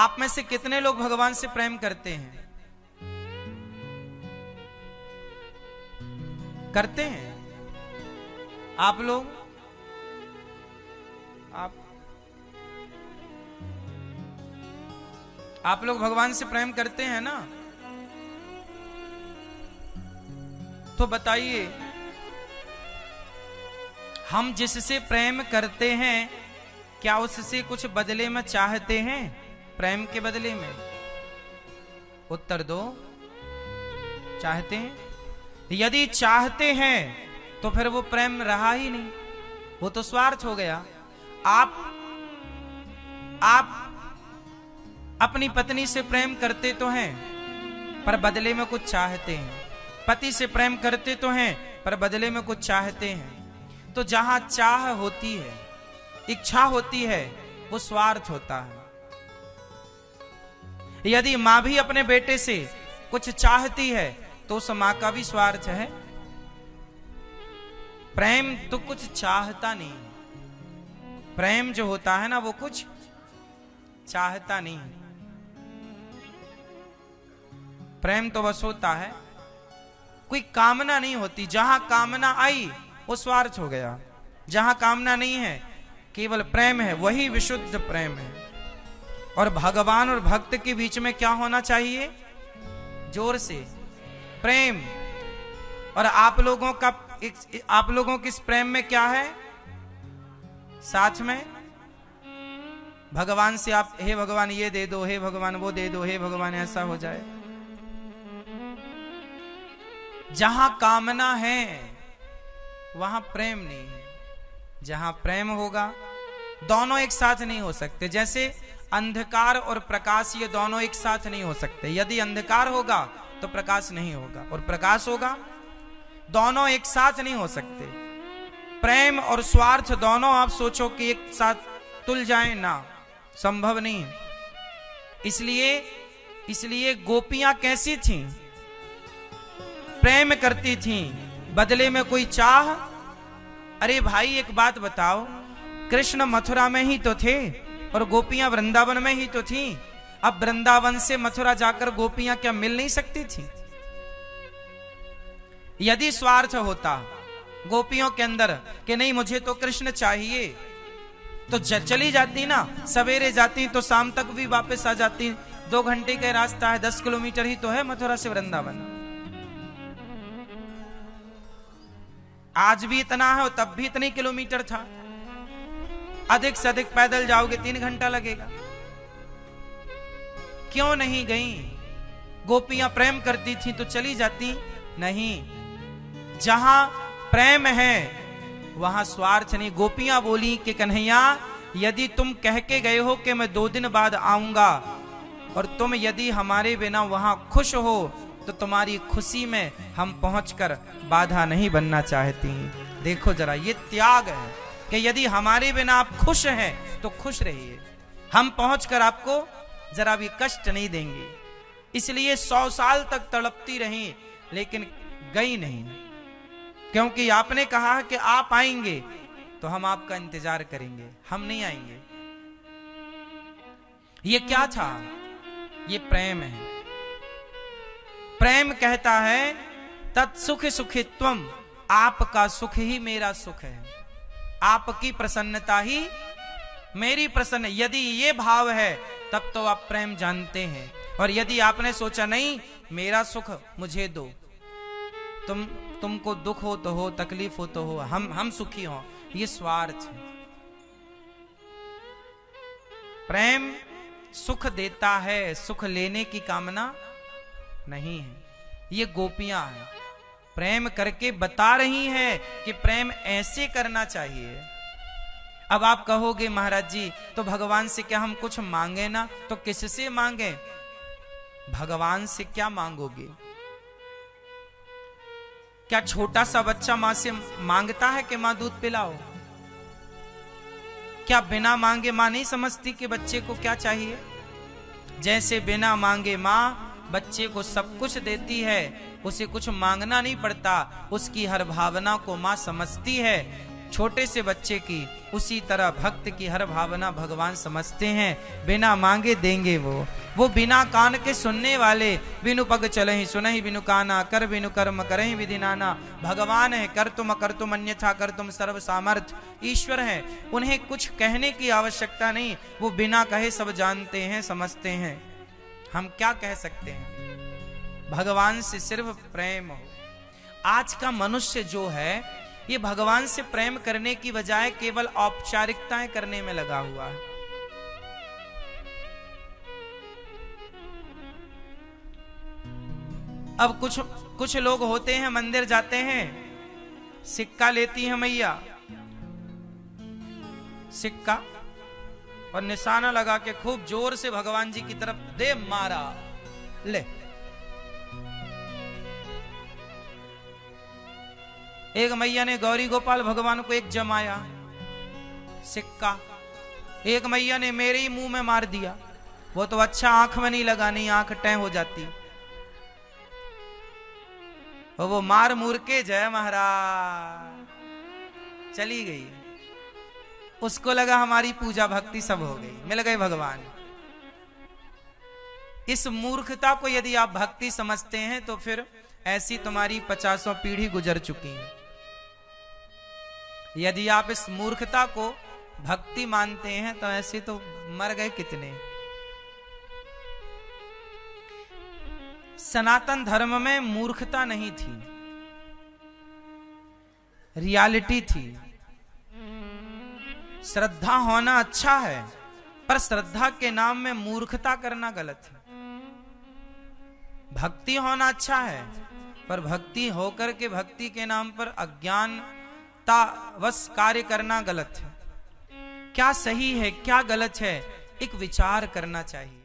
आप में से कितने लोग भगवान से प्रेम करते हैं? करते हैं आप लोग? आप लोग भगवान से प्रेम करते हैं ना? तो बताइए, हम जिससे प्रेम करते हैं क्या उससे कुछ बदले में चाहते हैं? प्रेम के बदले में उत्तर दो। चाहते हैं? यदि चाहते हैं तो फिर वो प्रेम रहा ही नहीं, वो तो स्वार्थ हो गया। आप अपनी पत्नी से प्रेम करते तो हैं पर बदले में कुछ चाहते हैं, पति से प्रेम करते तो हैं पर बदले में कुछ चाहते हैं। तो जहां चाह होती है, इच्छा होती है, वो स्वार्थ होता है। यदि मां भी अपने बेटे से कुछ चाहती है तो उस मां का भी स्वार्थ है। प्रेम तो कुछ चाहता नहीं, प्रेम जो होता है ना वो कुछ चाहता नहीं। प्रेम तो बस होता है, कोई कामना नहीं होती। जहां कामना आई वो स्वार्थ हो गया, जहां कामना नहीं है केवल प्रेम है, वही विशुद्ध प्रेम है। और भगवान और भक्त के बीच में क्या होना चाहिए? जोर से प्रेम। और आप लोगों के इस प्रेम में क्या है? साथ में भगवान से आप, हे भगवान ये दे दो, हे भगवान वो दे दो, हे भगवान ऐसा हो जाए। जहां कामना है वहां प्रेम नहीं है। जहां प्रेम होगा, दोनों एक साथ नहीं हो सकते। जैसे अंधकार और प्रकाश, ये दोनों एक साथ नहीं हो सकते। यदि अंधकार होगा तो प्रकाश नहीं होगा, और प्रकाश होगा, दोनों एक साथ नहीं हो सकते। प्रेम और स्वार्थ दोनों आप सोचो कि एक साथ तुल जाएं ना, संभव नहीं है। इसलिए गोपियां कैसी थीं? प्रेम करती थीं, बदले में कोई चाह। अरे भाई एक बात बताओ, कृष्ण मथुरा में ही तो थे और गोपियां वृंदावन में ही तो थीं। अब वृंदावन से मथुरा जाकर गोपियां क्या मिल नहीं सकती थीं? यदि स्वार्थ होता गोपियों के अंदर कि नहीं मुझे तो कृष्ण चाहिए, तो चली जाती ना, सवेरे जाती तो शाम तक भी वापस आ जाती। 2 घंटे का रास्ता है, 10 किलोमीटर ही तो है मथुरा से वृंदावन। आज भी इतना है और तब भी इतने किलोमीटर था। अधिक से अधिक पैदल जाओगे 3 घंटा लगेगा। क्यों नहीं गई? गोपियां प्रेम करती थी तो चली जाती नहीं। जहां प्रेम है वहां स्वार्थ नहीं। गोपियां बोली कि कन्हैया यदि तुम कह के गए हो कि मैं 2 दिन बाद आऊंगा और तुम यदि हमारे बिना वहां खुश हो तो तुम्हारी खुशी में हम पहुंचकर बाधा नहीं बनना चाहती। देखो जरा, ये त्याग है कि यदि हमारे बिना आप खुश हैं तो खुश रहिए, हम पहुंचकर आपको जरा भी कष्ट नहीं देंगे। इसलिए 100 साल तक तड़पती रही लेकिन गई नहीं, क्योंकि आपने कहा कि आप आएंगे तो हम आपका इंतजार करेंगे, हम नहीं आएंगे। ये क्या था? ये प्रेम है। प्रेम कहता है तत्सुख सुखित्वम, आपका सुख ही मेरा सुख है, आपकी प्रसन्नता ही मेरी प्रसन्न। यदि ये भाव है तब तो आप प्रेम जानते हैं। और यदि आपने सोचा नहीं मेरा सुख मुझे दो, तुमको दुख हो तो हो, तकलीफ हो तो हो, हम सुखी हो, ये स्वार्थ है। प्रेम सुख देता है, सुख लेने की कामना नहीं है। ये गोपियां हैं, प्रेम करके बता रही हैं कि प्रेम ऐसे करना चाहिए। अब आप कहोगे महाराज जी तो भगवान से क्या हम कुछ मांगे ना? तो किससे मांगे? भगवान से क्या मांगोगे? क्या छोटा सा बच्चा मां से मांगता है कि मां दूध पिलाओ? क्या बिना मांगे मां नहीं समझती कि बच्चे को क्या चाहिए? जैसे बिना मांगे मां बच्चे को सब कुछ देती है, उसे कुछ मांगना नहीं पड़ता, उसकी हर भावना को मां समझती है छोटे से बच्चे की, उसी तरह भक्त की हर भावना भगवान समझते हैं। बिना मांगे देंगे वो बिना कान के सुनने वाले, बिनु पग चलहि सुनहि बिनु काना, कर बिनु कर्म करहि विधि नाना। भगवान है, कर तुम अन्यथा कर तुम सर्व सामर्थ ईश्वर है। उन्हें कुछ कहने की आवश्यकता नहीं, वो बिना कहे सब जानते हैं, समझते हैं। हम क्या कह सकते हैं? भगवान से सिर्फ प्रेम हो। आज का मनुष्य जो है ये भगवान से प्रेम करने की बजाय केवल औपचारिकताएं करने में लगा हुआ है। अब कुछ लोग होते हैं, मंदिर जाते हैं, सिक्का लेती है मैया, सिक्का और निशाना लगा के खूब जोर से भगवान जी की तरफ दे मारा, ले। एक मैया ने गौरी गोपाल भगवान को एक जमाया सिक्का, एक मैया ने मेरे ही मुंह में मार दिया। वो तो अच्छा आंख में नहीं लगा, नहीं आंख टै हो जाती। और वो मार मुर के जय महाराज चली गई। उसको लगा हमारी पूजा भक्ति सब हो गई, मिल गए भगवान। इस मूर्खता को यदि आप भक्ति समझते हैं तो फिर ऐसी तुम्हारी 50 पीढ़ी गुजर चुकी है। यदि आप इस मूर्खता को भक्ति मानते हैं तो ऐसे तो मर गए कितने। सनातन धर्म में मूर्खता नहीं थी, रियलिटी थी। श्रद्धा होना अच्छा है, पर श्रद्धा के नाम में मूर्खता करना गलत है। भक्ति होना अच्छा है, पर भक्ति होकर के भक्ति के नाम पर अज्ञानतावश कार्य करना गलत है। क्या सही है क्या गलत है, एक विचार करना चाहिए।